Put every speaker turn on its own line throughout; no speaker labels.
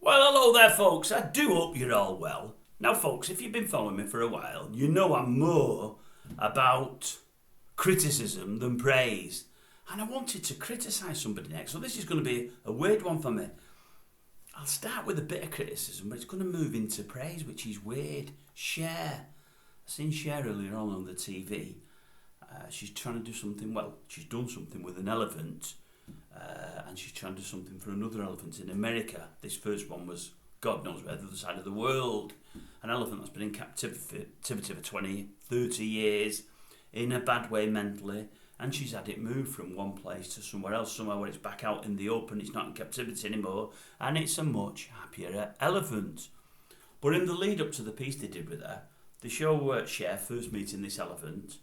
Well, hello there, folks. I do hope you're all well. Now, folks, if you've been following me for a while, you know I'm more about criticism than praise. And I wanted to criticise somebody next, so this is going to be a weird one for me. I'll start with a bit of criticism, but it's going to move into praise, which is weird. Cher. I seen Cher earlier on the TV. She's trying to do something, well, she's done something with an elephant. And she's trying to do something for another elephant in America. This first one was, God knows where, the other side of the world. An elephant that's been in captivity for 20, 30 years, in a bad way mentally, and she's had it moved from one place to somewhere else, somewhere where it's back out in the open, it's not in captivity anymore, and it's a much happier elephant. But in the lead up to the piece they did with her, they show Cher first meeting this elephant.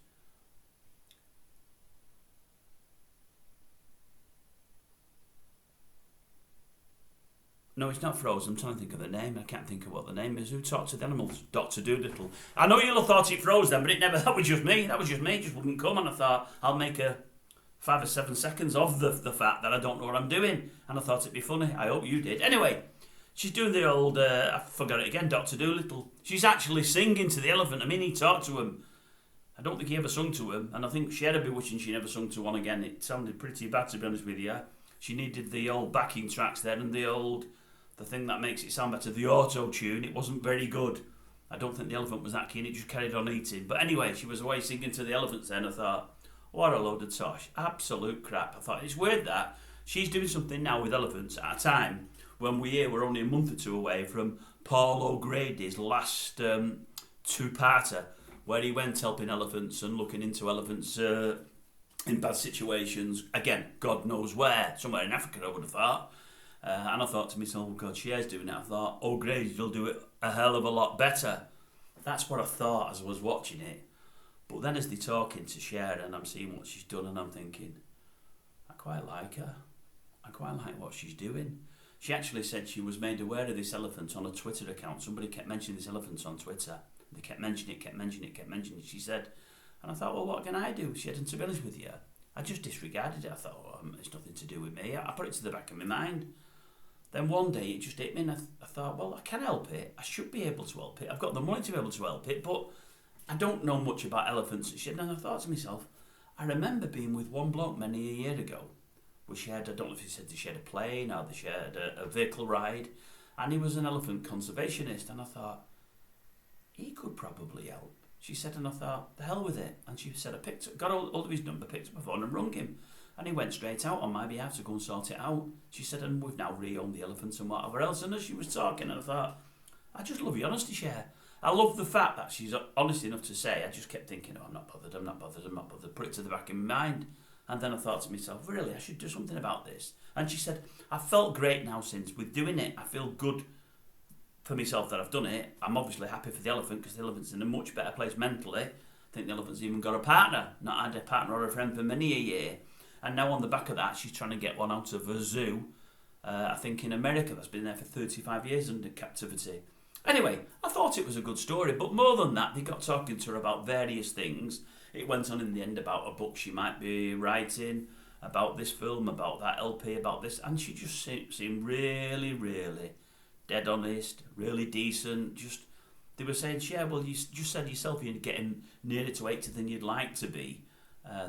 No, it's not frozen. I'm trying to think of the name. I can't think of what the name is. Who talked to the animals? Dr. Doolittle. I know you'll have thought it froze then, but it never. That was just me. It just wouldn't come. And I thought, I'll make a 5 or 7 seconds of the fact that I don't know what I'm doing. And I thought it'd be funny. I hope you did. Anyway, she's doing the old, I forgot it again, Dr. Doolittle. She's actually singing to the elephant. I mean, he talked to him. I don't think he ever sung to him. And I think Cher'd be wishing she never sung to one again. It sounded pretty bad, to be honest with you. She needed the old backing tracks there and the thing that makes it sound better, the auto-tune. It wasn't very good. I don't think the elephant was that keen, it just carried on eating. But anyway, she was away singing to the elephants then. I thought, what a load of tosh. Absolute crap. I thought, it's weird that she's doing something now with elephants at a time when we're only a month or two away from Paul O'Grady's last two-parter, where he went helping elephants and looking into elephants in bad situations. Again, God knows where. Somewhere in Africa, I would have thought. And I thought to myself, oh God, Cher's doing it. I thought, oh great, you'll do it a hell of a lot better. That's what I thought as I was watching it. But then as they're talking to Cher and I'm seeing what she's done and I'm thinking, I quite like her. I quite like what she's doing. She actually said she was made aware of this elephant on a Twitter account. Somebody kept mentioning this elephant on Twitter. They kept mentioning it. She said, and I thought, well, what can I do? She said, and to be honest with you, I just disregarded it. I thought, oh, it's nothing to do with me. I put it to the back of my mind. Then one day it just hit me and I thought, well, I can help it. I should be able to help it. I've got the money to be able to help it, but I don't know much about elephants and shit. And I thought to myself, I remember being with one bloke many a year ago. We shared, I don't know if he said they shared a plane or they shared a vehicle ride. And he was an elephant conservationist. And I thought, he could probably help. She said, and I thought, the hell with it. And she said, got hold of his number, picked up my phone and rung him. And he went straight out on my behalf to go and sort it out. She said, and we've now re-owned the elephants and whatever else. And as she was talking, and I thought, I just love your honesty, Cher. I love the fact that she's honest enough to say, I just kept thinking, oh, I'm not bothered. Put it to the back of my mind. And then I thought to myself, really, I should do something about this. And she said, I felt great now since with doing it. I feel good for myself that I've done it. I'm obviously happy for the elephant because the elephant's in a much better place mentally. I think the elephant's even got a partner, not had a partner or a friend for many a year. And now on the back of that, she's trying to get one out of a zoo, I think in America, that's been there for 35 years under captivity. Anyway, I thought it was a good story, but more than that, they got talking to her about various things. It went on in the end about a book she might be writing, about this film, about that LP, about this, and she just seemed really, really dead honest, really decent. Just, they were saying, yeah, well, you just said yourself you're getting nearer to 80 than you'd like to be.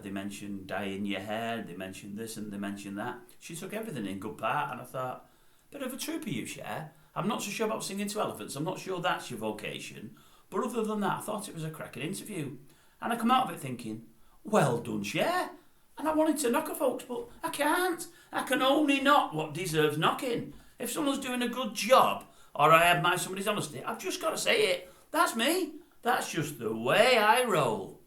They mentioned dyeing your hair, they mentioned this and they mentioned that. She took everything in good part, and I thought, bit of a trooper you, Cher. I'm not so sure about singing to elephants, I'm not sure that's your vocation, but other than that, I thought it was a cracking interview. And I come out of it thinking, well done, Cher. And I wanted to knock her, folks, but I can't. I can only knock what deserves knocking. If someone's doing a good job, or I admire somebody's honesty, I've just got to say it. That's me. That's just the way I roll.